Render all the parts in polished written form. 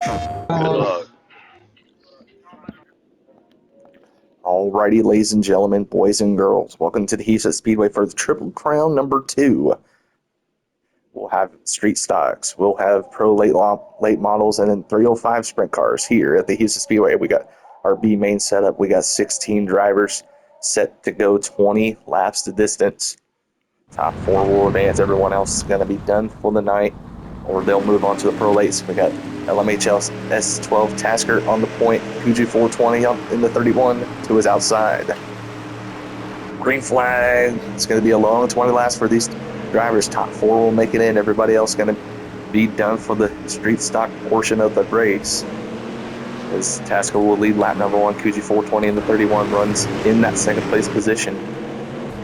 Good luck. Alrighty, ladies and gentlemen, boys and girls, welcome to the Husets Speedway for the Triple Crown number 2. We'll have street stocks, we'll have pro late models, and then 305 sprint cars here at the Husets Speedway. We got our B main setup. We got 16 drivers set to go 20 laps to distance. Top 4 will advance. Everyone else is going to be done for the night, or they'll move on to the pro lates. We got LMHL S12 Tasker on the point, Fuji 420 up in the 31 to his outside. Green flag. It's going to be a long 20 laps for these drivers. Top 4 will make it in. Everybody else going to be done for the street stock portion of the race. As Tasker will lead lap number 1, Fuji 420 in the 31 runs in that second place position.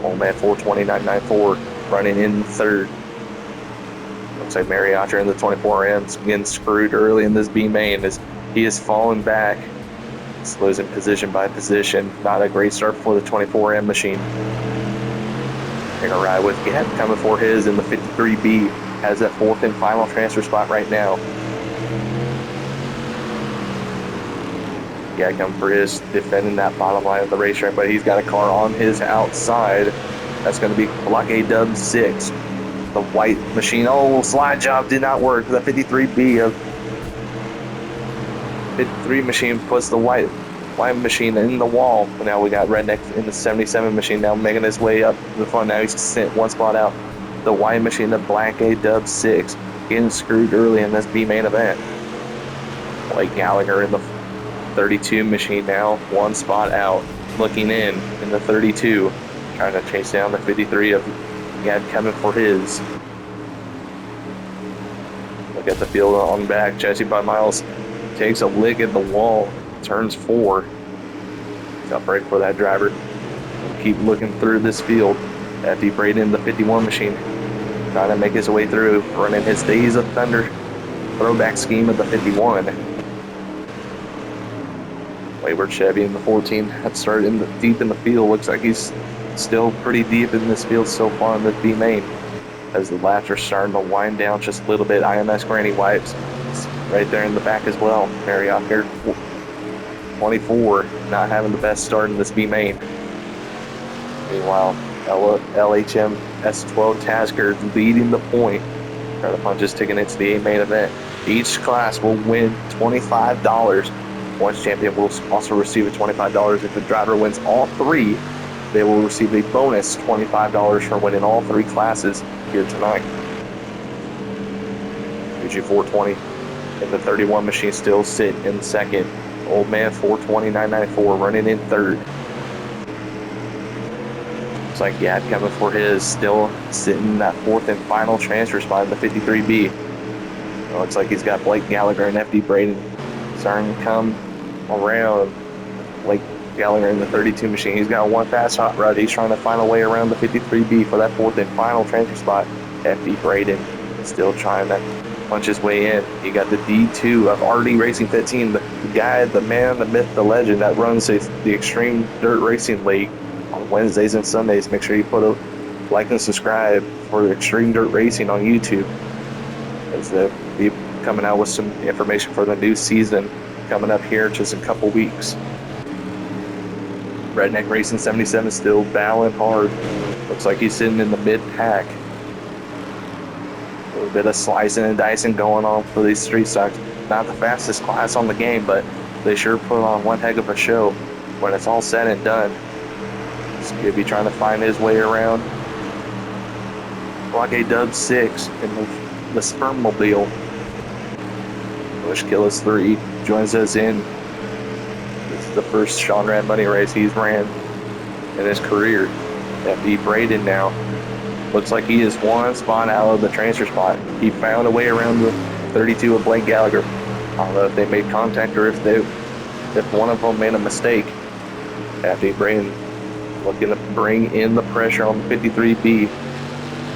Old man 420.994 running in third. Looks like Mariacher in the 24M's getting screwed early in this B main as he is falling back. He's losing position by position. Not a great start for the 24M machine. Taking a ride with Gap coming for his in the 53B. Has that fourth and final transfer spot right now. Yeah, coming for his, defending that bottom line of the racetrack, but he's got a car on his outside. That's going to be Block A Dub 6. The white machine. Oh, slide job did not work. The 53B of 53 machine puts the white machine in the wall. And now we got Redneck in the 77 machine now making his way up to the front. Now he's sent one spot out. The white machine, the Black A Dub 6, getting screwed early in this B main event. Blake Gallagher in the 32 machine now, one spot out, looking in the 32, trying to chase down the 53 of Gad coming for his. Look at the field on back. Jesse by Miles takes a lick at the wall, turns 4. Tough break for that driver. Keep looking through this field. FD Braden, the 51 machine, trying to make his way through, running his Days of Thunder throwback scheme of the 51. Wayward Chevy in the 14 had started deep in the field. Looks like he's still pretty deep in this field so far in the B main. As the laps are starting to wind down just a little bit, IMS Granny Wipes right there in the back as well. Marriott here, 24, not having the best start in this B main. Meanwhile, LHM S12 Tasker leading the point. Trying to punch his ticket into the A main event. Each class will win $25. Points champion will also receive a $25. If the driver wins all 3, they will receive a bonus $25 for winning all 3 classes here tonight. Fuji 420 and the 31 machine still sit in second. Old man 420.994 running in third. Looks like Yad coming for his, still sitting in that fourth and final transfer spot in the 53B. It looks like he's got Blake Gallagher and FD Braden starting to come around. Blake Gallagher in the 32 machine. He's got one fast hot rod. He's trying to find a way around the 53B for that fourth and final transfer spot. FD Braden still trying to punch his way in. You got the D2 of RD Racing 15, the guy, the man, the myth, the legend that runs the Extreme Dirt Racing League on Wednesdays and Sundays. Make sure you put a like and subscribe for Extreme Dirt Racing on YouTube, as they'll be coming out with some information for the new season coming up here in just a couple weeks. Redneck Racing 77 still battling hard. Looks like he's sitting in the mid-pack. A little bit of slicing and dicing going on for these street stocks. Not the fastest class on the game, but they sure put on one heck of a show when it's all said and done. He'll be trying to find his way around Block A Dub 6 in the Spermmobile. Bush Killis 3 joins us in. This is the first Sean Rad Money race he's ran in his career. FD Braden now looks like he is one spot out of the transfer spot. He found a way around the 32 of Blake Gallagher. I don't know if they made contact or if one of them made a mistake. FD Braden looking to bring in the pressure on the 53B.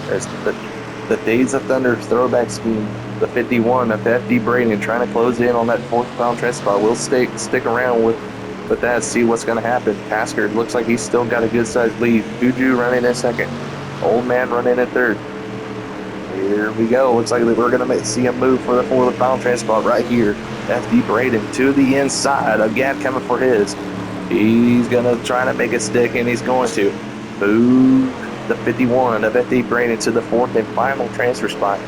There's the Days of Thunder throwback scheme, the 51 of FD Braden trying to close in on that fourth pound transfer spot. We'll stick around with that, see what's going to happen. Tasker looks like he's still got a good sized lead. Juju running in second. Old man running in third. Here we go. Looks like we're going to see him move for the pound transfer spot right here. FD Braden to the inside. A gap coming for his. He's going to try to make it stick, and he's going to move the 51 of FD Braden to the fourth and final transfer spot.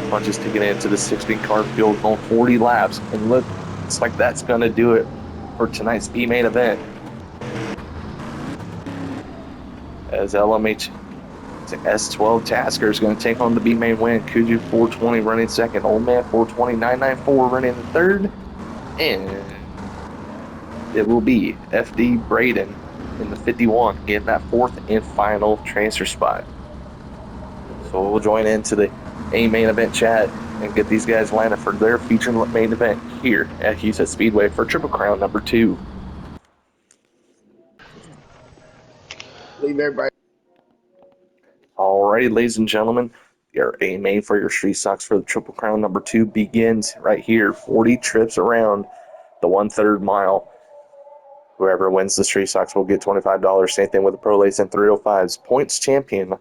Punches to get into the 16-car field on 40 laps. And looks like that's going to do it for tonight's B-main event. As LMH S12 Tasker is going to take on the B-main win. Kuju 420 running second. Old Man 420-994 running in third. And it will be FD Braden in the 51 getting that fourth and final transfer spot. So we'll join into the A-main event chat and get these guys lined up for their feature main event here at Husets Speedway for Triple Crown number 2. Leave everybody. Alrighty, ladies and gentlemen, your A-main for your street stocks for the Triple Crown number 2 begins right here. 40 trips around the 1/3 mile. Whoever wins the street stocks will get $25. Same thing with the Pro Lates and 305s. Points champion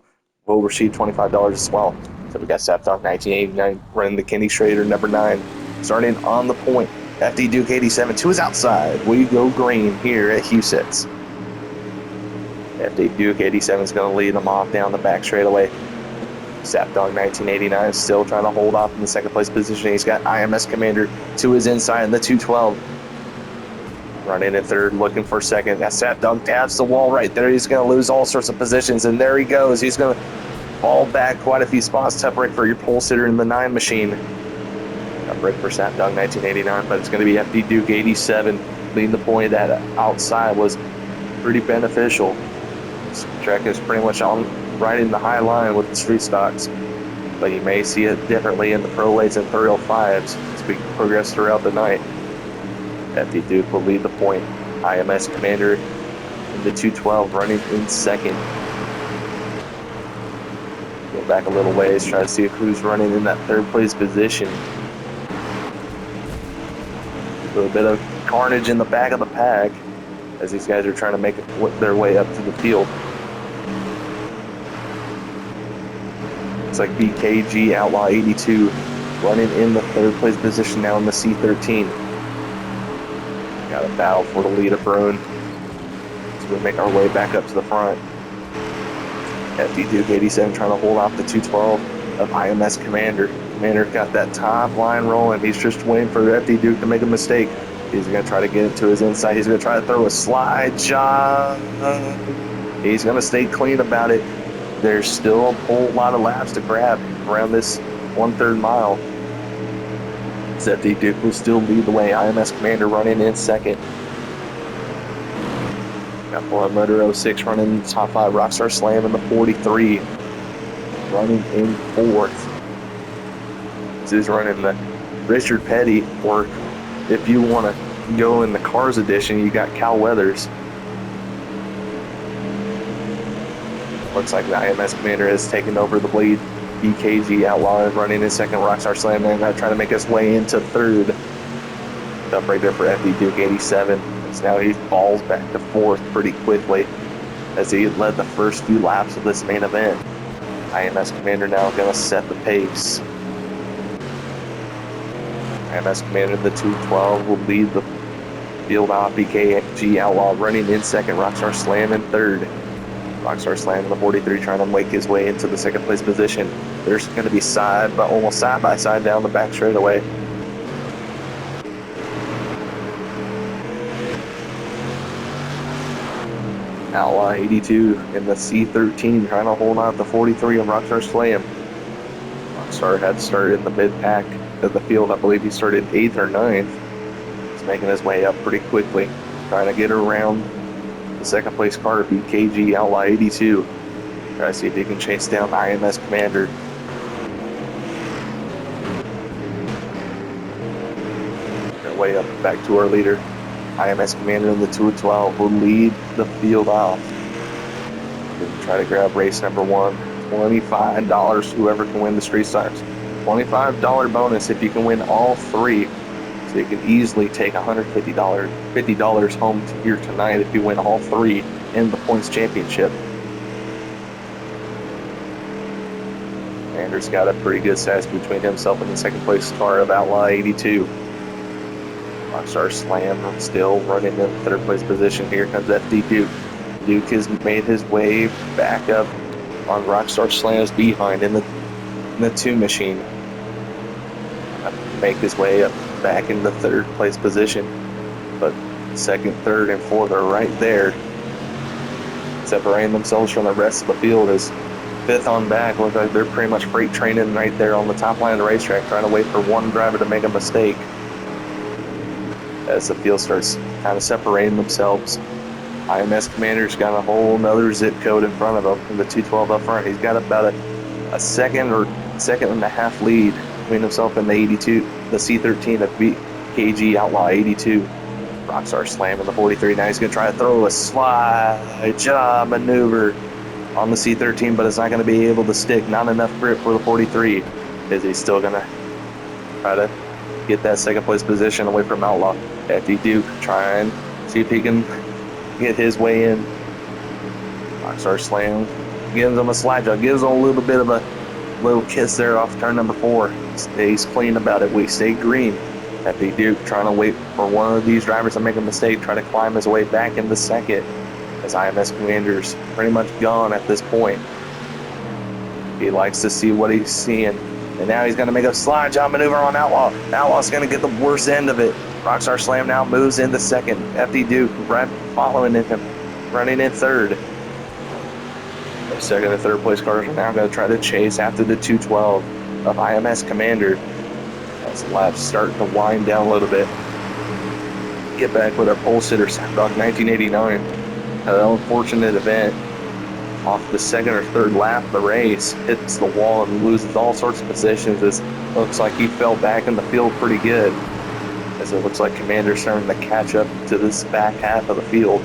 will receive $25 as well. So we got Sapdog 1989 running the Kenny Schrader number 9. Starting on the point, FD Duke 87 to his outside. We go green here at Husets. FD Duke 87 is going to lead them off down the back straightaway. Sapdog 1989 still trying to hold off in the second place position. He's got IMS Commander to his inside in the 212. Running in third, looking for second. That Sapdog taps the wall right there. He's going to lose all sorts of positions, and there he goes. He's going to fall back quite a few spots. Tough break for your pole sitter in the 9 machine. Tough break for Sapdog 1989, but it's going to be FD Duke 87 leading the point. That outside was pretty beneficial. This track is pretty much on right in the high line with the street stocks, but you may see it differently in the Pro Lates and 305s as we progress throughout the night. FD Duke will lead the point. IMS Commander in the 212 running in second. Go back a little ways, try to see who's running in that third place position. A little bit of carnage in the back of the pack as these guys are trying to make their way up to the field. Looks like BKG Outlaw 82 running in the third place position now in the C13. Got a battle for the lead of Bruin as we make our way back up to the front. FD Duke 87 trying to hold off the 212 of IMS Commander. Commander got that top line rolling. He's just waiting for FD Duke to make a mistake. He's going to try to get it to his inside. He's going to try to throw a slide job. He's going to stay clean about it. There's still a whole lot of laps to grab around this 1/3 mile. FD Duke will still lead the way. IMS Commander running in second. Got Blood Motor 06 running the top 5. Rockstar Slam in the 43. Running in fourth. This is running the Richard Petty, or if you want to go in the Cars edition, you got Cal Weathers. Looks like the IMS Commander has taken over the lead. BKG Outlaw running in second. Rockstar Slam and trying to make his way into third. Up right there for FD Duke 87. So now he falls back to fourth pretty quickly as he led the first few laps of this main event. IMS Commander now going to set the pace. IMS Commander, the 212, will lead the field off. BKG Outlaw running in second. Rockstar Slam in third. Rockstar Slam in the 43 trying to make his way into the second place position. There's going to be almost side by side down the back straightaway. Outlaw 82 in the C13 trying to hold on to the 43 of Rockstar Slam. Rockstar had started in the mid-pack of the field. I believe he started 8th or 9th. He's making his way up pretty quickly, trying to get around the second place car, BKG Outlaw 82. Try to see if he can chase down IMS Commander. Way up back to our leader. IMS Commander in the 212 will lead the field off. We'll try to grab race number 1. $25 whoever can win the street stocks. $25 bonus if you can win all 3. So you can easily take $50 home here tonight if you win all 3 in the points championship. Commander's got a pretty good size between himself and the second place car of Outlaw 82. Rockstar Slam still running in third place position. Here comes FD Duke. Duke has made his way back up on Rockstar Slam's behind in the 2 machine. Make his way up back in the third place position. But second, third, and fourth are right there, separating themselves from the rest of the field. As fifth on back, look like they're pretty much freight training right there on the top line of the racetrack, trying to wait for one driver to make a mistake. As the field starts kind of separating themselves, IMS Commander's got a whole nother zip code in front of him, in the 212 up front. He's got about a second and a half lead between himself and the 82, the C13 of KG Outlaw 82. Rockstar Slam in the 43. Now he's going to try to throw a slide job maneuver on the C13, but it's not going to be able to stick. Not enough grip for the 43. Is he still going to try to get that second place position away from Outlaw? FD Duke try and see if he can get his way in. Rockstar Slam gives him a slide job, gives him a little bit of a little kiss there off turn number 4. Stays clean about it. We stay green. FD Duke trying to wait for one of these drivers to make a mistake, try to climb his way back into second, as IMS Commander's pretty much gone at this point. He likes to see what he's seeing. And now he's going to make a slide job maneuver on Outlaw. Outlaw's going to get the worst end of it. Rockstar Slam now moves into second. FD Duke right following him, running in third. The second and third place cars are now going to try to chase after the 212 of IMS Commander. As the laps start to wind down a little bit. Get back with our pole sitter, Sapdog 1989. An unfortunate event. Off the second or third lap of the race, hits the wall and loses all sorts of positions. It looks like he fell back in the field pretty good, as it looks like Commander's starting to catch up to this back half of the field.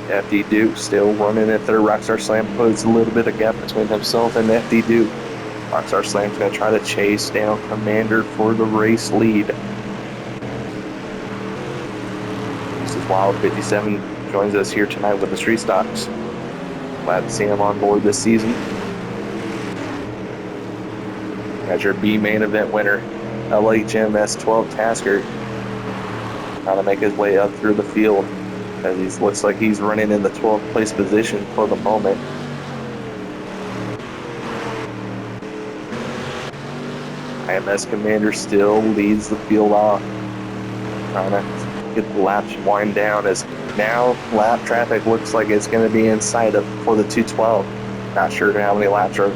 FD Duke still running at third. Rockstar Slam puts a little bit of gap between himself and FD Duke. Rockstar Slam's going to try to chase down Commander for the race lead. This is Wild 57 joins us here tonight with the Street Stocks. Glad to see him on board this season. As your B main event winner, LHMS 12 Tasker, trying to make his way up through the field, as he looks like he's running in the 12th place position for the moment. IMS Commander still leads the field off, trying to get the laps wind down, as now lap traffic looks like it's going to be in sight of for the 212. Not sure how many laps are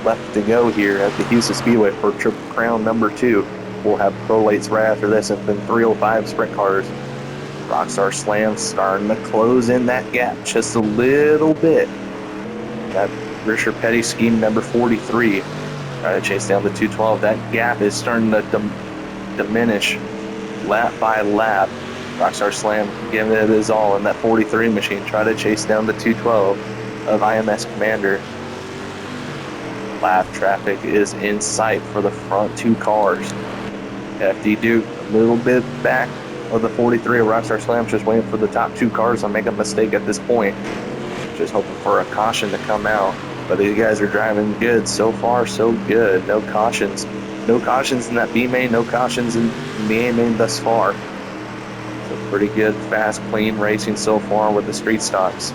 left to go here at the Husets Speedway for Triple Crown number 2. We'll have prolates right after this, and then 305 sprint cars. Rockstar Slam starting to close in that gap just a little bit. That Richard Petty scheme number 43. Trying to chase down the 212. That gap is starting to diminish lap by lap. Rockstar Slam giving it his all in that 43 machine. Try to chase down the 212 of IMS Commander. Lap traffic is in sight for the front 2 cars. FD Duke a little bit back of the 43 of Rockstar Slam, just waiting for the top 2 cars to make a mistake at this point. Just hoping for a caution to come out. But these guys are driving good. So far, so good. No cautions. No cautions in that B main, no cautions in the A main thus far. So pretty good, fast, clean racing so far with the Street Stocks.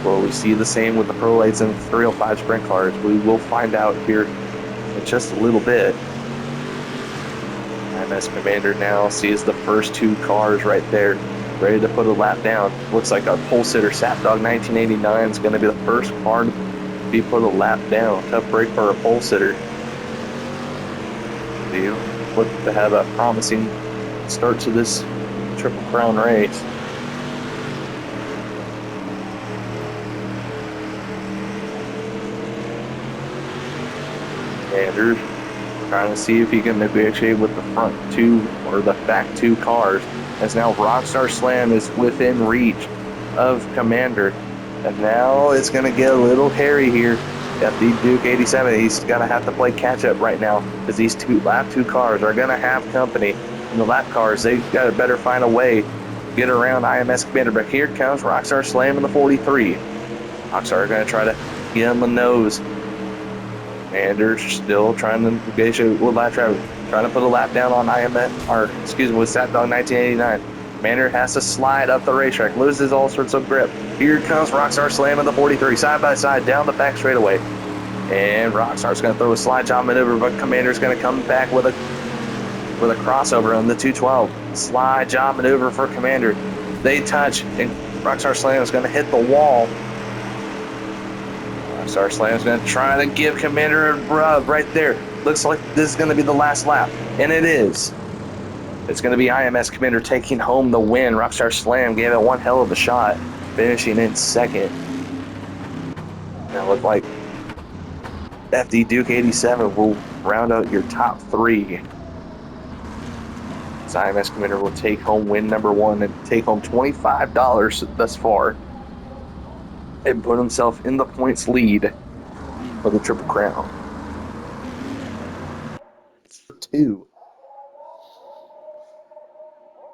Will we see the same with the prolates and 305 sprint cars? We will find out here in just a little bit. IMS Commander now sees the first 2 cars right there, ready to put a lap down. Looks like our pole sitter, Sapdog 1989, is going to be the first car to be put a lap down. Tough break for a pole sitter. They look to have a promising start to this Triple Crown race. Andrews trying to see if he can negotiate with the front 2 or the back 2 cars, as now Rockstar Slam is within reach of Commander. And now it's going to get a little hairy here. Got the Duke 87. He's going to have to play catch up right now, because these lap 2 cars are going to have company. And the lap cars, they got to better find a way to get around IMS Commander. But here comes Rockstar Slam in the 43. Rockstar are going to try to get him a nose. And they're still trying to negotiate with lap traffic. trying to put a lap down on with Sat Dog 1989. Commander has to slide up the racetrack, loses all sorts of grip. Here comes Rockstar Slam in the 43, side by side, down the back straightaway. And Rockstar's going to throw a slide job maneuver, but Commander's going to come back with a crossover on the 212. Slide job maneuver for Commander. They touch, and Rockstar Slam is going to hit the wall. Rockstar Slam is going to try to give Commander a rub right there. Looks like this is going to be the last lap, and it is. It's going to be IMS Commander taking home the win. Rockstar Slam gave it one hell of a shot, finishing in second. Now look like FD Duke 87 will round out your top three. So IMS Commander will take home win number one and take home $25 thus far and put himself in the points lead for the Triple Crown. 2.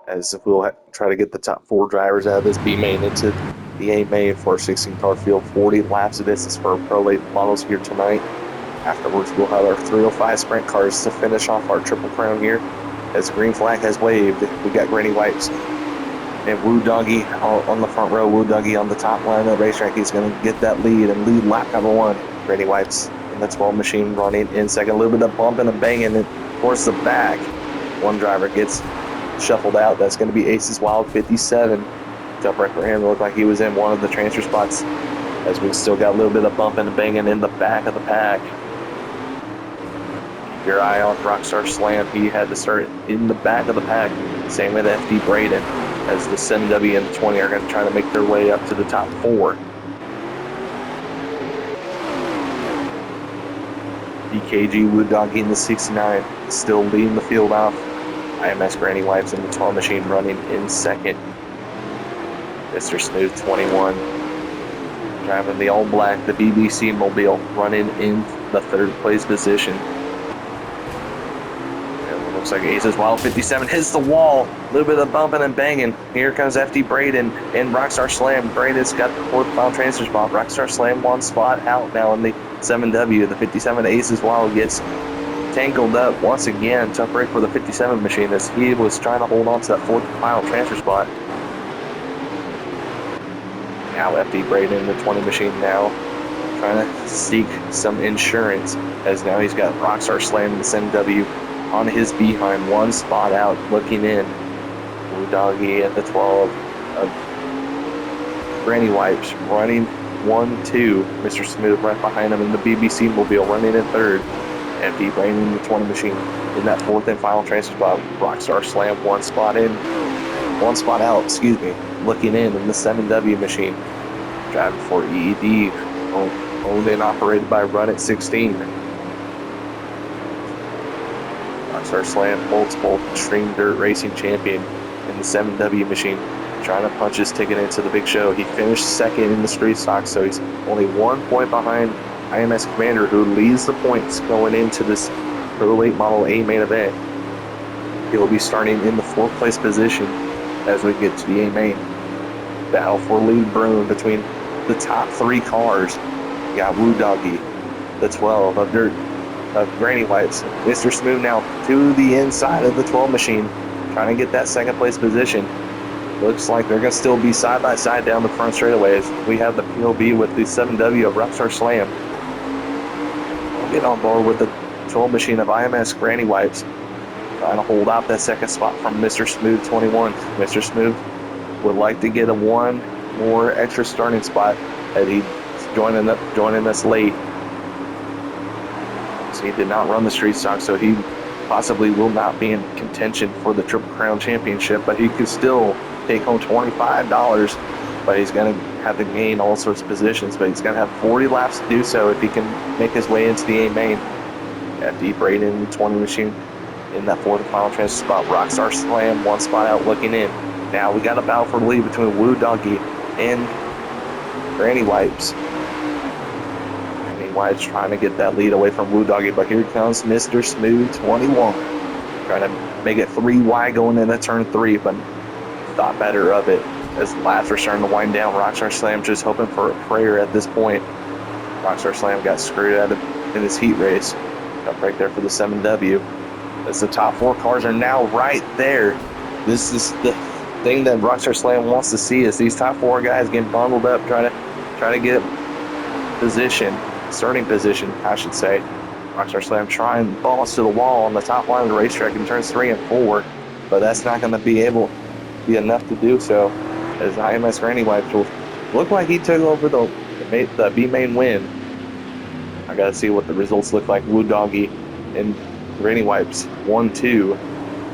As if we'll try to get the top 4 drivers out of this B main into the A main for a 16-car field. 40 laps of this is for Pro Late models here tonight. Afterwards, we'll have our 305 sprint cars to finish off our Triple Crown here. As the green flag has waved, we got Granny Wipes and Woo Doggy on the front row. Woo Doggy on the top line of the racetrack. He's going to get that lead and lead lap number 1. Granny Wipes in the 12 machine running in second. A little bit of bumping and banging and towards the back. One driver gets shuffled out. That's going to be Aces Wild 57. Jump right for him. Looked like he was in one of the transfer spots, as we still got a little bit of bumping and banging in the back of the pack. Keep your eye on Rockstar Slam. He had to start in the back of the pack. Same with FD Braden, as the 7W and the 20 are going to try to make their way up to the top 4. DKG Wood Doggy in the 69 still leading the field off. IMS Granny Wipes in the 12 machine running in second. Mr. Smooth 21 driving the all black, the BBC Mobile, running in the 3rd place position. And it looks like Aces Wild 57 hits the wall. A little bit of bumping and banging. Here comes FD Braden and Rockstar Slam. Braden's got the 4th final transfer spot. Rockstar Slam 1 spot out now in the 7W. The 57 Aces Wild gets tangled up once again. Tough break for the 57 machine as he was trying to hold on to that 4th final transfer spot. Now FD Braden in the 20 machine now trying to seek some insurance, as now he's got Rockstar Slam in the 7W on his behind, 1 spot out looking in. Blue Doggy at the 12 of Granny Wipes running 1-2. Mr. Smooth right behind him in the BBC Mobile running in 3rd. FD Braden in the 20 machine in that 4th and final transfer spot. Rockstar Slam 1 spot in, 1 spot out, looking in the 7W machine. Driving for EED, owned and operated by Run at 16. Rockstar Slam, multiple Extreme Dirt Racing champion in the 7W machine, trying to punch his ticket into the big show. He finished second in the street stock, so he's only 1 point behind IMS Commander, who leads the points going into this Pro Late Model A main event. He'll be starting in the 4th place position as we get to the A main. Battle for lead brewing between the top 3 cars. You got Woo Doggy, the 12 of Granny Wipes. Mr. Smooth now to the inside of the 12 machine, trying to get that 2nd place position. Looks like they're going to still be side by side down the front straightaways. We have the POB with the 7W of Rockstar Slam. We'll get on board with the 12 machine of IMS Granny Wipes, trying to hold out that 2nd spot from Mr. Smooth 21. Mr. Smooth would like to get a 1 more extra starting spot, as he's joining us late. So he did not run the street stock, so he possibly will not be in contention for the Triple Crown Championship, but he could still take home $25, but he's going to have to gain all sorts of positions, but he's going to have 40 laps to do so if he can make his way into the A main. FD Braden in the 20 machine in that 4th and final transfer spot. Rockstar Slam 1 spot out looking in. Now we got a battle for the lead between Woo Doggy and Granny Wipes. Granny Wipes trying to get that lead away from Woo Doggy, but here comes Mr. Smooth 21. Trying to make it 3 wide going into turn 3, but thought better of it as laps are starting to wind down. Rockstar Slam just hoping for a prayer at this point. Rockstar Slam got screwed out in his heat race. Up right there for the 7W. as the top 4 cars are now right there. This is the thing that Rockstar Slam wants to see, is these top 4 guys getting bundled up, trying to get starting position, I should say. Rockstar Slam trying balls to the wall on the top line of the racetrack in turns 3 and 4, but that's not going to be enough to do so, as IMS Granny Wipes will look like he took over the B main win. I gotta see what the results look like. Woo Doggy and Granny Wipes 1-2.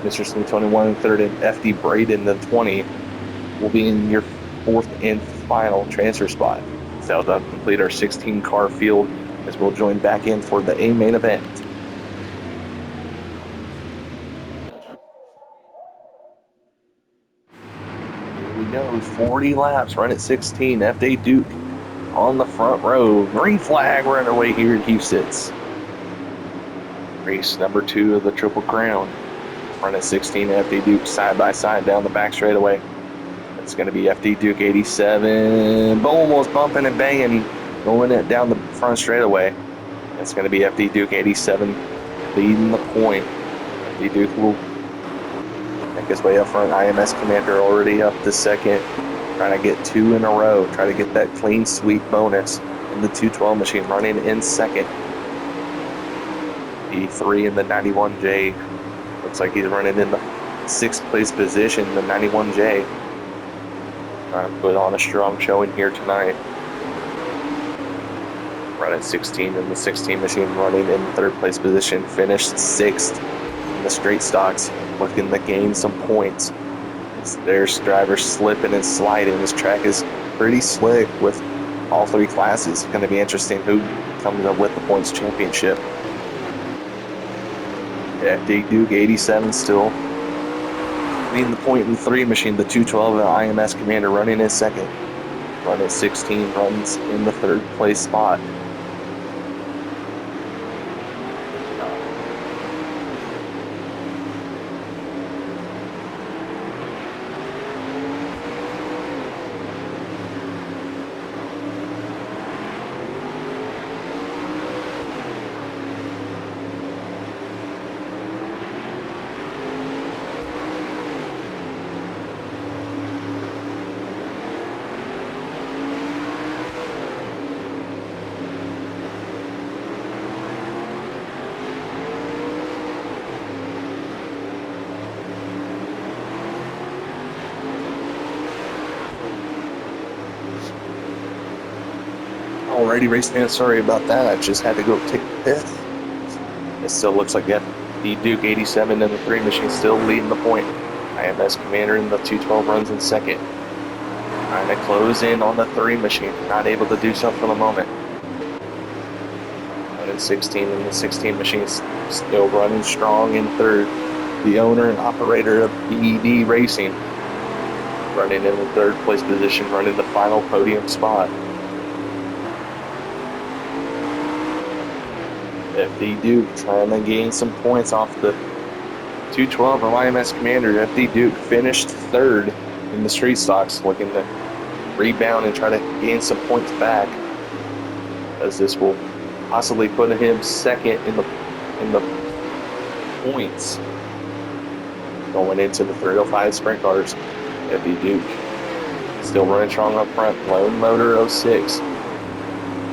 Mr. Smith 21 and 3rd, and FD Braden the 20 will be in your 4th and final transfer spot. So that'll complete our 16 car field, as we'll join back in for the A main event. Here we go, 40 laps, run at 16. FD Duke on the front row. Green flag, we're underway here at Husets. Race number 2 of the Triple Crown. Run at 16, FD Duke side by side down the back straightaway. It's going to be FD Duke 87, almost bumping and banging, going it down the front straightaway. It's going to be FD Duke 87 leading the point. FD Duke will make his way up front. IMS Commander already up to 2nd, trying to get 2 in a row, try to get that clean sweep bonus. And the 212 machine running in 2nd. E3 in the 91J. Looks like he's running in the 6th place position, the 91J. Trying to put on a strong showing here tonight. Run at 16 in the 16 machine, running in 3rd place position. Finished 6th in the straight stocks, looking to gain some points. There's drivers slipping and sliding. This track is pretty slick with all 3 classes. It's going to be interesting who comes up with the points championship. FD Duke 87 still leading the point in the 3 machine. The 212 IMS Commander running in 2nd. Run at 16, runs in the 3rd place spot. Alrighty, race fans, sorry about that. I just had to go take a piss. It still looks like FD Duke 87 in the 3 machine still leading the point. IMS Commander in the 212 runs in 2nd. Trying to close in on the 3 machine. Not able to do so for the moment. Running 16 in the 16 machine, still running strong in 3rd. The owner and operator of BED Racing. Running in the 3rd place position, running the final podium spot. FD Duke trying to gain some points off the 212 of IMS Commander. FD Duke finished 3rd in the street stocks, looking to rebound and try to gain some points back, as this will possibly put him 2nd in the points going into the 305 sprint cars. FD Duke still running strong up front. Lone Motor 06.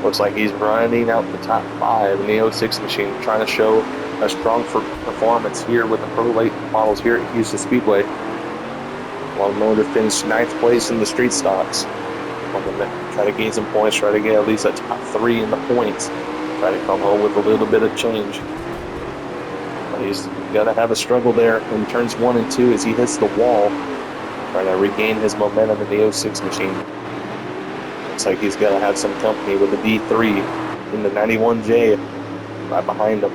Looks like he's running out the top 5 in the 06 machine, trying to show a strong performance here with the Pro Late models here at Houston Speedway. Lone Motor finished 9th place in the street stocks. Try to gain some points, try to get at least a top 3 in the points, try to come home with a little bit of change. But he's going to have a struggle there in turns 1 and 2 as he hits the wall, trying to regain his momentum in the 06 machine. Looks like he's going to have some company with the D3 in the 91J right behind him.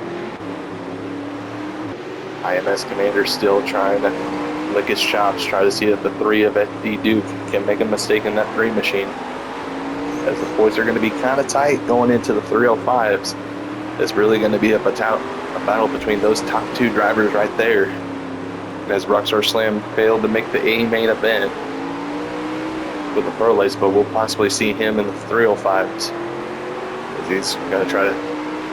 IMS Commander still trying to lick his chops, try to see if the 3 of FD Duke can make a mistake in that 3 machine. As the points are going to be kind of tight going into the 305s. It's really going to be a battle between those top 2 drivers right there. And as Rockstar Slam failed to make the A main event with the Pro Lates, but we'll possibly see him in the 305s. As he's going to try to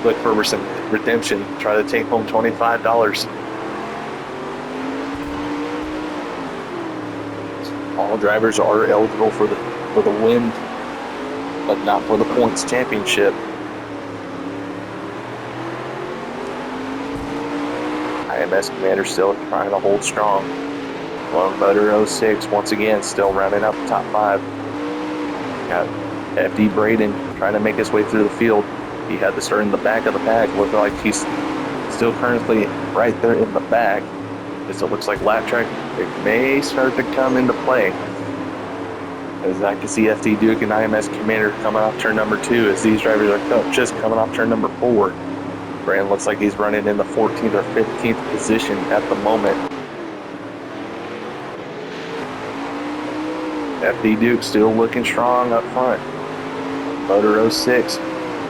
look for some redemption, try to take home $25. All drivers are eligible for the win, but not for the points championship. IMS Commander still trying to hold strong. Lone Motor 06 once again still rounding out the top 5. Got FD Braden trying to make his way through the field. He had to start in the back of the pack. Looks like he's still currently right there in the back. It looks like lap track it may start to come into play. As I can see FD Duke and IMS Commander coming off turn number 2 as these drivers are just coming off turn number 4. Brandon looks like he's running in the 14th or 15th position at the moment. FD Duke still looking strong up front. Motor 06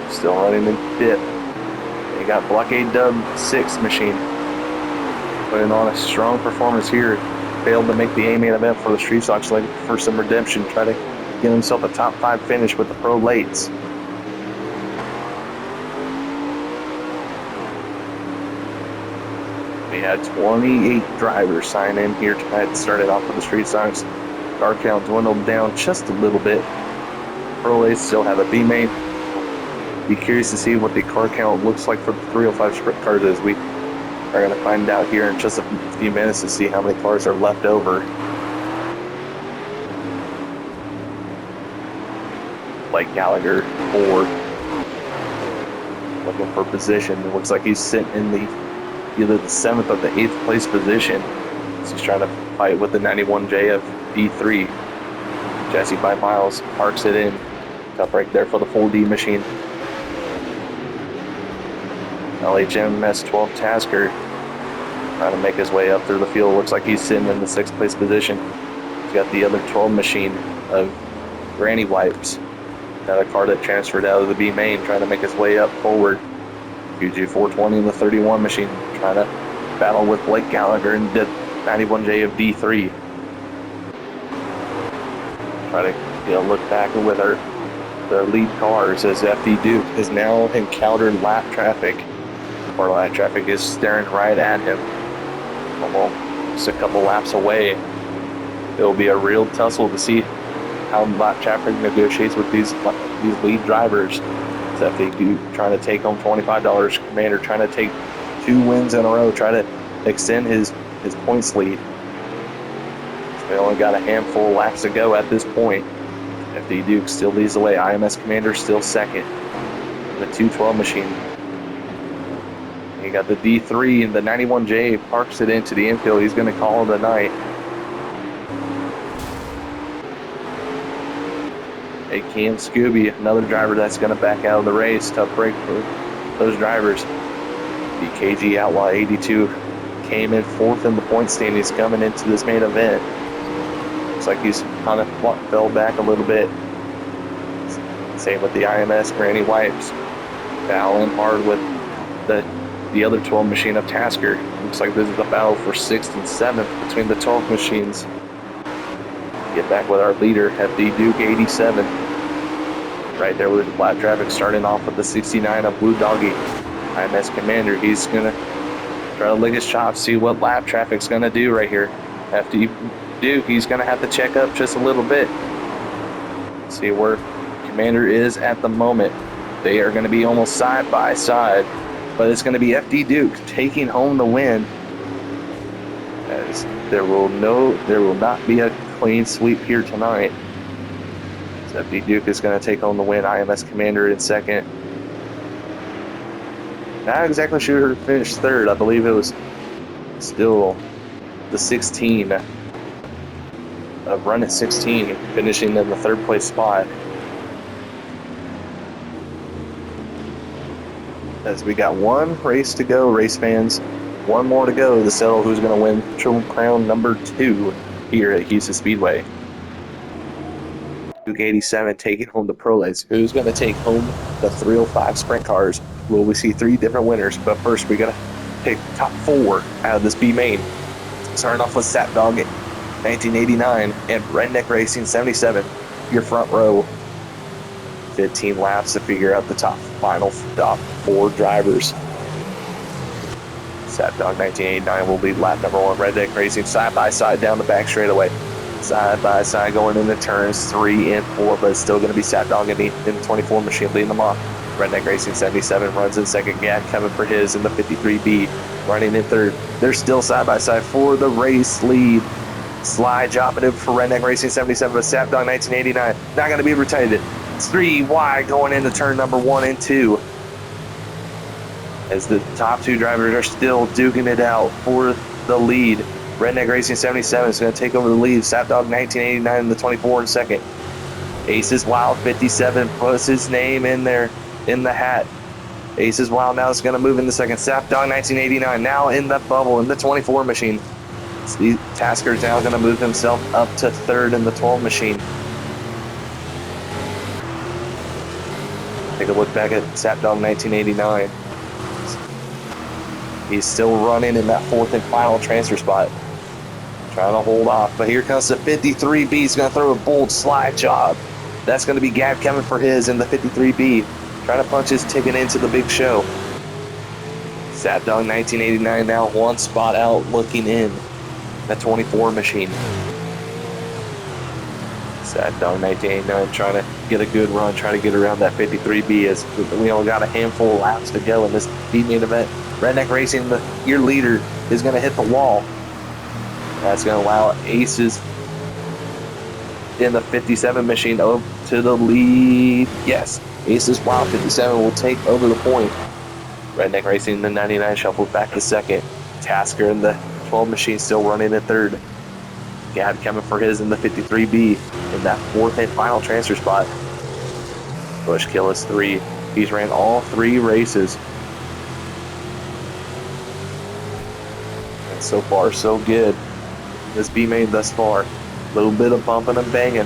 still running in 5th. They got Blockade Dub 6 machine putting on a strong performance here. Failed to make the A main event for the Street Stocks leg for some redemption. Try to get himself a top 5 finish with the Pro Lates. We had 28 drivers sign in here tonight. Started off with the Street Stocks. Car count dwindled down just a little bit. Pro Lates still have a B main. Be curious to see what the car count looks like for the 305 sprint cars as we are going to find out here in just a few minutes to see how many cars are left over. Blake Gallagher, 4, looking for position. It looks like he's sitting in either the 7th or the 8th place position. So he's trying to fight with the 91J of D3. Jesse by Miles parks it in. Top right there for the 4D machine. LHMS 12 Tasker trying to make his way up through the field. Looks like he's sitting in the 6th place position. He's got the other 12 machine of Granny Wipes. Another car that transferred out of the B main trying to make his way up forward. UG 420 in the 31 machine trying to battle with Blake Gallagher and the 91J of D3. Try to look back with their lead cars as FD Duke has now encountered lap traffic. Or lap traffic is staring right at him. Almost a couple laps away. It'll be a real tussle to see how lap traffic negotiates with these lead drivers. It's FD Duke trying to take home $25. Commander trying to take 2 wins in a row, try to extend his points lead. They only got a handful of laps to go at this point. FD Duke still leads the way. IMS Commander still 2nd. The 212 machine. You got the D3 and the 91J parks it into the infield. He's going to call it a night. Hey, Cam Scooby, another driver that's going to back out of the race. Tough break for those drivers. The KG Outlaw 82 came in 4th in the point standings coming into this main event. Looks like he's kind of fell back a little bit. Same with the IMS Granny Wipes. Battling hard with the other 12 machine of Tasker. Looks like this is the battle for 6th and 7th between the 12 machines. Get back with our leader, FD Duke 87. Right there with lap traffic starting off with the 69 of Blue Doggy. IMS Commander, he's going to try to lick his chops, see what lap traffic's going to do right here. FD Duke, he's going to have to check up just a little bit. See where Commander is at the moment. They are going to be almost side by side, but it's going to be FD Duke taking home the win. As there will not be a clean sweep here tonight. So FD Duke is going to take home the win. IMS Commander in 2nd. Not exactly sure who finished 3rd. I believe it was still the 16 of run at 16, finishing in the 3rd place spot. As we got one race to go, race fans, one more to go to settle who's going to win Triple Crown number 2 here at Husets Speedway. Duke 87 taking home the Pro Lates. Who's going to take home the 305 sprint cars? Well, we see 3 different winners, but first we got to pick top 4 out of this B main. Starting off with Sat Dog 1989 and Redneck Racing 77, your front row. 15 laps to figure out the top 4 drivers. Sat Dog 1989 will lead lap number 1. Redneck Racing side by side down the back straightaway. Side by side going into turns 3 and 4, but it's still going to be Sat Dog in the 24 machine leading them off. Redneck Racing 77 runs in second. Gad coming for his in the 53B, running in third. They're still side by side for the race lead. Slide job it for Redneck Racing 77, but Sat Dog 1989 not going to be retired. It's 3 wide going into turn number 1 and 2. As the top two drivers are still duking it out for the lead. Redneck Racing 77 is going to take over the lead. Sat Dog 1989 in the 24 in second. Aces Wild 57 puts his name in there in the hat. Aces Wild now is going to move in the second. Sat Dog 1989 now in the bubble in the 24 machine. Steve Tasker's now going to move himself up to third in the 12 machine. Take a look back at Sat Dog 1989. He's still running in that fourth and final transfer spot. Trying to hold off, but here comes the 53B. He's going to throw a bold slide job. That's going to be Gab coming for his in the 53B. Trying to punch his ticket into the big show. Sat Dog 1989 now one spot out looking in. That 24 machine. Sat Dog 1989 trying to get a good run, trying to get around that 53B as we only got a handful of laps to go in this main event. Redneck Racing, your leader, is going to hit the wall. That's going to allow Aces in the 57 machine up to the lead. Yes, Aces Wild 57 will take over the point. Redneck Racing, the 99 shuffles back to second. Tasker in the 12 machine still running in third. Gad coming for his in the 53B in that fourth and final transfer spot. Bushkill is 3. He's ran all 3 races. And so far, so good. This B main thus far. A little bit of bumping and banging.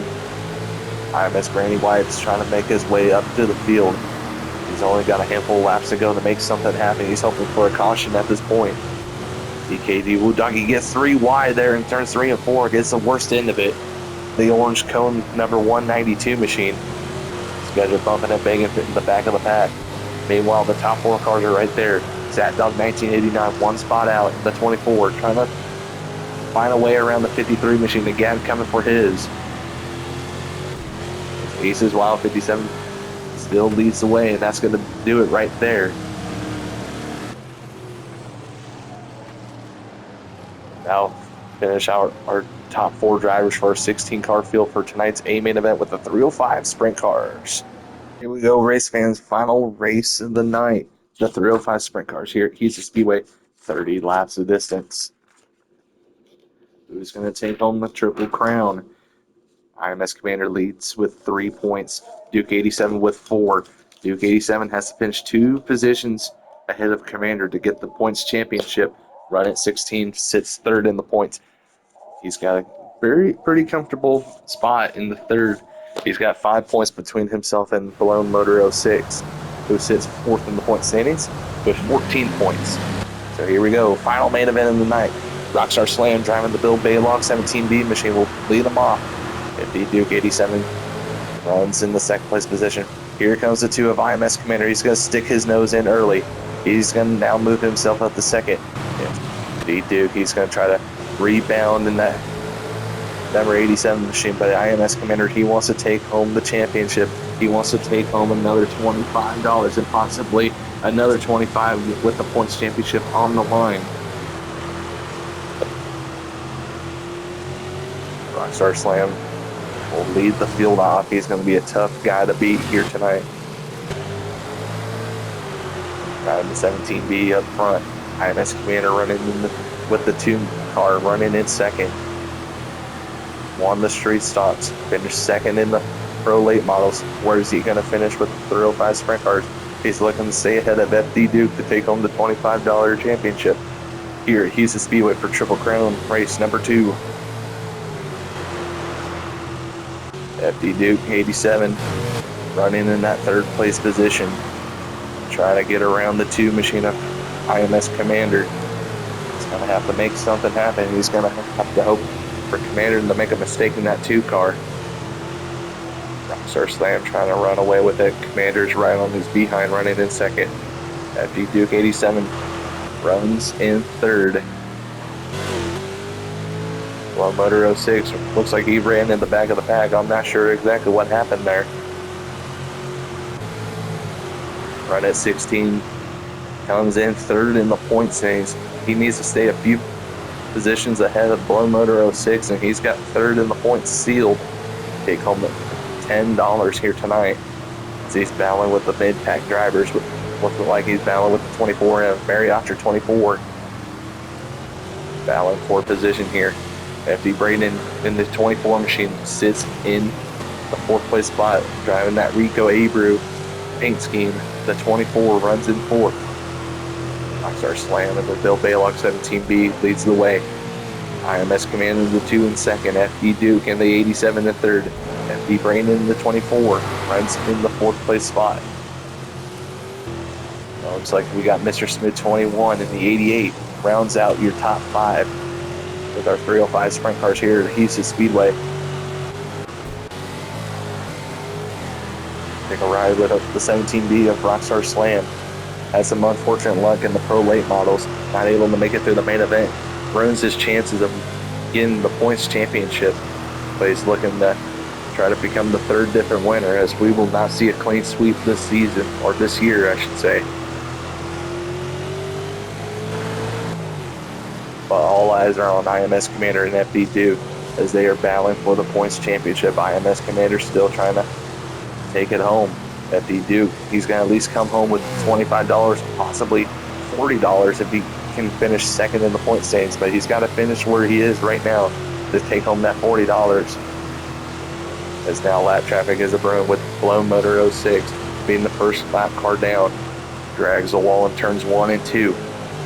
IMS Granny White's trying to make his way up to the field. He's only got a handful of laps to go to make something happen. He's hoping for a caution at this point. DKD Woo Doggy gets 3 wide there in turns 3 and 4. Gets the worst end of it. The orange cone number 192 machine. These guys are bumping and banging in the back of the pack. Meanwhile, the top 4 cars are right there. Sat Dog 1989, one spot out. The 24 trying to find a way around the 53 machine. Again, coming for his. Aces Wild 57 still leads the way, and that's going to do it right there. Now finish our top 4 drivers for our 16-car field for tonight's A main event with the 305 sprint cars. Here we go, race fans. Final race of the night. The 305 sprint cars here at Husets Speedway. 30 laps of distance. Who's going to take home the Triple Crown? IMS Commander leads with 3 points. Duke 87 with 4. Duke 87 has to finish 2 positions ahead of Commander to get the points championship. Run at 16, sits third in the points. He's got a pretty comfortable spot in the third. He's got 5 points between himself and Blown Motor 06, who sits fourth in the point standings with 14 points. So here we go, final main event of the night. Rockstar Slam driving the Bill Baylog 17B machine will lead them off. 50 Duke 87 runs in the second place position. Here comes the 2 of IMS Commander. He's going to stick his nose in early. He's going to now move himself up to second. D Duke, he's going to try to rebound in that number 87 machine, but IMS Commander, he wants to take home the championship. He wants to take home another $25 and possibly another $25 with the points championship on the line. Rockstar Slam will lead the field off. He's going to be a tough guy to beat here tonight. Got the 17B up front. IMS Commander running with the 2 car running in second. Won the street stocks. Finished second in the Pro Late models. Where is he going to finish with the 305 sprint cars? He's looking to stay ahead of FD Duke to take home the $25 championship. Here at Husets Speedway for Triple Crown race number 2. FD Duke 87 running in that third place position. Trying to get around the 2 machine of IMS Commander. He's going to have to make something happen. He's going to have to hope for Commander to make a mistake in that 2 car. Rockstar Slam trying to run away with it. Commander's right on his behind, running in second. FD Duke 87 runs in third. Well, Motor 06 looks like he ran in the back of the pack. I'm not sure exactly what happened there. Run at 16 comes in third in the point standings. He needs to stay a few positions ahead of Blow Motor 06, and he's got third in the points sealed. Take home $10 here tonight. As he's battling with the mid-pack drivers, looking like he's battling with the 24 and Marriott 24. Battling for position here. FD Braden in the 24 machine sits in the fourth place spot, driving that Rico Abreu paint scheme. The 24 runs in fourth. Rockstar Slam and the Bill Baylock 17B leads the way. IMS Commander in the 2 and second. FD Duke in the 87 and third. FD Braden in the 24 runs in the fourth place spot. Well, looks like we got Mr. Smith 21 in the 88. Rounds out your top 5 with our 305 sprint cars here at Husets Speedway. Take a ride with the 17B of Rockstar Slam. Had some unfortunate luck in the Pro Late models, not able to make it through the main event. Ruins his chances of getting the points championship, but he's looking to try to become the third different winner, as we will not see a clean sweep this season, or this year I should say. But all eyes are on IMS Commander and FD Duke as they are battling for the points championship. IMS Commander still trying to take it home. FD Duke, he's going to at least come home with $25, possibly $40 if he can finish second in the point standings, but he's got to finish where he is right now to take home that $40. As now lap traffic is a broom with Blown Motor 06 being the first lap car down. Drags the wall in turns 1 and 2.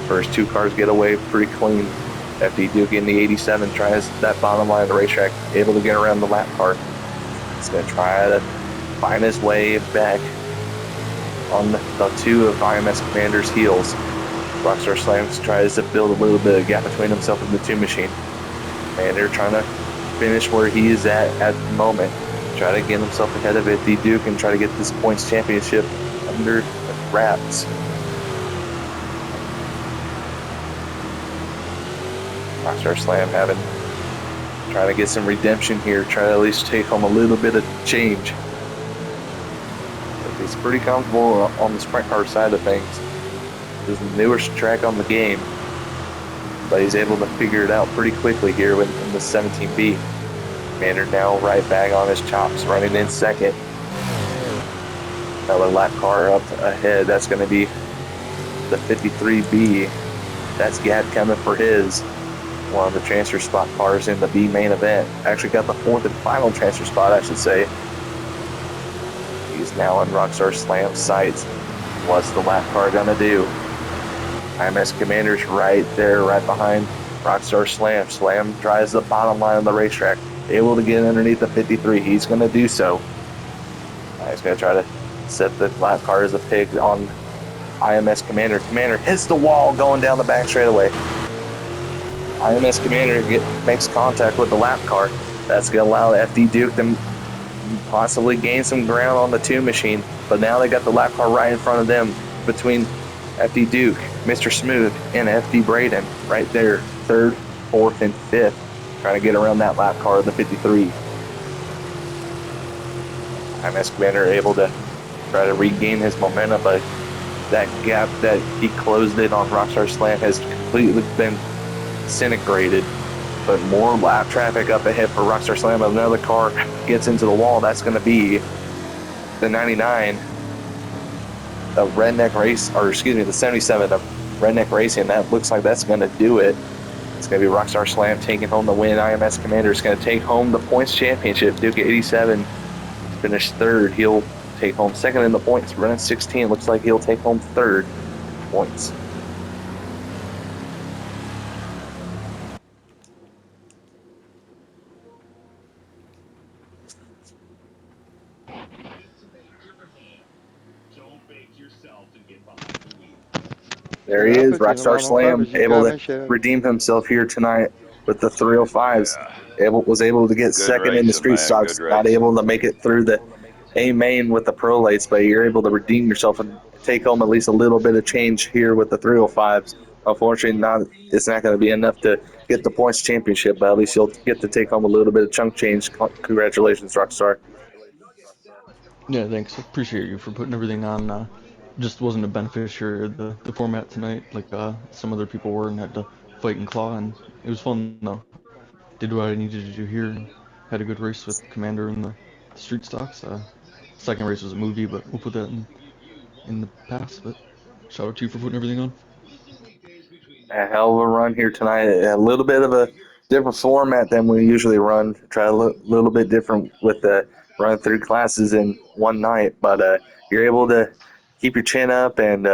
First 2 cars get away pretty clean. FD Duke in the 87 tries that bottom line of the racetrack, able to get around the lap car. He's going to try to find his way back on the 2 of IMS Commander's heels. Rockstar Slams tries to build a little bit of gap between himself and the 2 machine. Commander trying to finish where he is at the moment. Try to get himself ahead of FD Duke and try to get this points championship under wraps. Rockstar Slam trying to get some redemption here, try to at least take home a little bit of change. But he's pretty comfortable on the sprint car side of things. This is the newest track on the game, but he's able to figure it out pretty quickly here in the 17B. Commander now right back on his chops, running in second. Another lap car up ahead, that's going to be the 53B. That's Gad coming for his. One of the transfer spot cars in the B main event. Actually got the 4th and final transfer spot, I should say. He's now in Rockstar Slam's sights. What's the lap car gonna do? IMS Commander's right there, right behind Rockstar Slam. Slam drives the bottom line of the racetrack. Able to get underneath the 53. He's gonna do so. He's gonna try to set the lap car as a pig on IMS Commander. Commander hits the wall going down the back straightaway. IMS Commander makes contact with the lap car. That's going to allow FD Duke to possibly gain some ground on the 2 machine. But now they got the lap car right in front of them between FD Duke, Mr. Smooth, and FD Braden. Right there, 3rd, 4th, and 5th. Trying to get around that lap car of the 53. IMS Commander able to try to regain his momentum, but that gap that he closed in on Rockstar Slam has completely been disintegrated. But more lap traffic up ahead for Rockstar Slam. Another car gets into the wall. That's going to be the 99 of Redneck Race, or excuse me, the 77 of Redneck Racing. That looks like that's going to do it. It's going to be Rockstar Slam taking home the win. IMS Commander is going to take home the points championship. Duke 87 finished 3rd. He'll take home 2nd in the points. Running 16. Looks like he'll take home 3rd points. There he is, Rockstar Slam, able to redeem himself here tonight with the 305s. Was able to get Good 2nd in the racing, street man. stocks, Good not racing. able to make it through the A main with the pro lights, but you're able to redeem yourself and take home at least a little bit of change here with the 305s. Unfortunately, it's not going to be enough to get the points championship, but at least you'll get to take home a little bit of chunk change. Congratulations, Rockstar. Yeah, thanks. Appreciate you for putting everything on. Just wasn't a beneficiary of the format tonight, like some other people were, and had to fight and claw. And it was fun though. Did what I needed to do here, and had a good race with Commander in the street stocks. Second race was a movie, but we'll put that in the past. But shout out to you for putting everything on. A hell of a run here tonight. A little bit of a different format than we usually run. Try a little bit different with the run through classes in one night, but you're able to keep your chin up and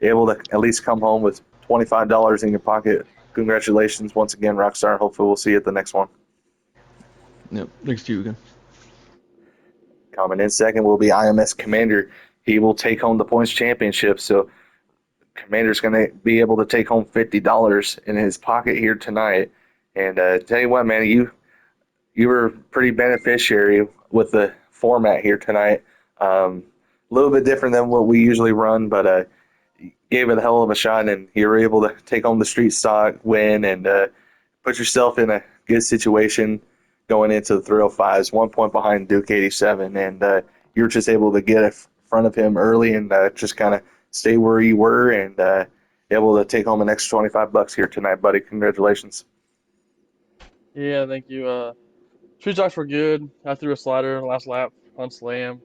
able to at least come home with $25 in your pocket. Congratulations once again, Rockstar. Hopefully, we'll see you at the next one. Yep, thanks to you again. Coming in second will be IMS Commander. He will take home the points championship. So Commander's going to be able to take home $50 in his pocket here tonight. And tell you what, man, you were pretty beneficiary with the format here tonight. A little bit different than what we usually run, but gave it a hell of a shot, and you were able to take home the street stock win and put yourself in a good situation going into the 305s, 1 point behind Duke 87, and you were just able to get in front of him early and just kind of stay where you were and able to take home an extra $25 here tonight, buddy. Congratulations. Yeah, thank you. Street stocks were good. I threw a slider last lap on slam.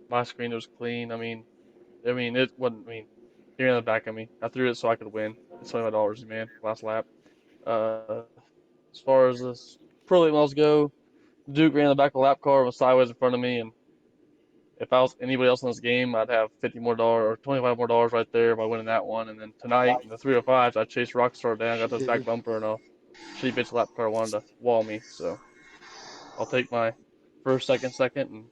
My screen was clean. I mean it wasn't. I mean, you're in the back of me. I threw it so I could win. It's $25, man. Last lap. As far as this pro late models go, Duke ran the back of the lap car, was sideways in front of me, and if I was anybody else in this game, I'd have $50 more or $25 more right there by winning that one. And then tonight in the 305s, I chased Rockstar down, got to his back bumper, and a shitty bitch lap car wanted to wall me. So I'll take my first, second, and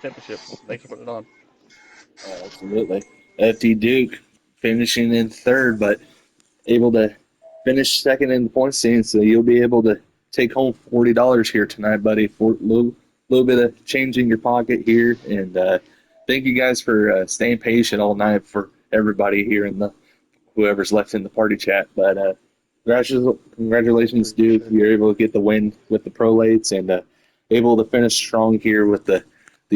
championship. Thanks for putting it on. Absolutely. FD Duke finishing in third, but able to finish second in the point scene, so you'll be able to take home $40 here tonight, buddy. For a little bit of change in your pocket here, and thank you guys for staying patient all night for everybody here in the whoever's left in the party chat. But congratulations, Duke. Appreciate it. You're able to get the win with the prolates and able to finish strong here with the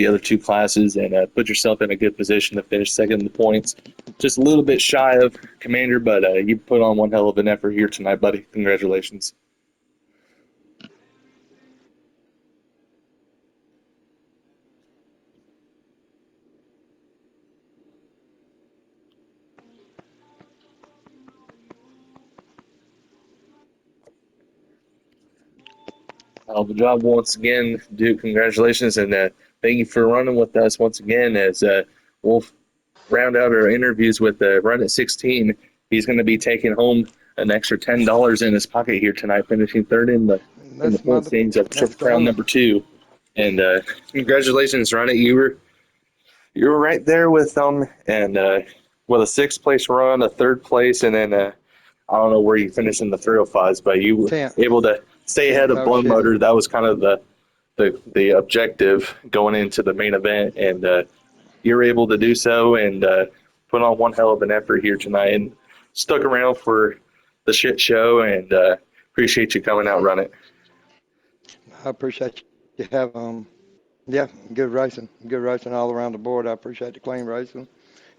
other two classes and put yourself in a good position to finish second in the points. Just a little bit shy of Commander, but you put on one hell of an effort here tonight, buddy. Congratulations. Hell of a job once again, Duke. Congratulations, and thank you for running with us once again as we'll round out our interviews with Run at 16. He's going to be taking home an extra $10 in his pocket here tonight, finishing third in the That's my point standings of that's Triple the Crown honor. number 2. And congratulations, Run it. You were right there with them, and with a sixth place run, a third place, and then I don't know where you finished in the 305s, but you were 10th. able to stay ahead 10th. of I was Blown shitty. Motor. That was kind of the objective going into the main event, and you're able to do so and put on one hell of an effort here tonight and stuck around for the shit show, and appreciate you coming out, Run it. I appreciate you have yeah, good racing all around the board. I appreciate the clean racing.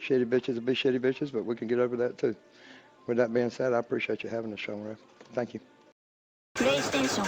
Shitty bitches will be shitty bitches, but we can get over that too. With that being said, I appreciate you having the show, Ref. Thank you. PlayStation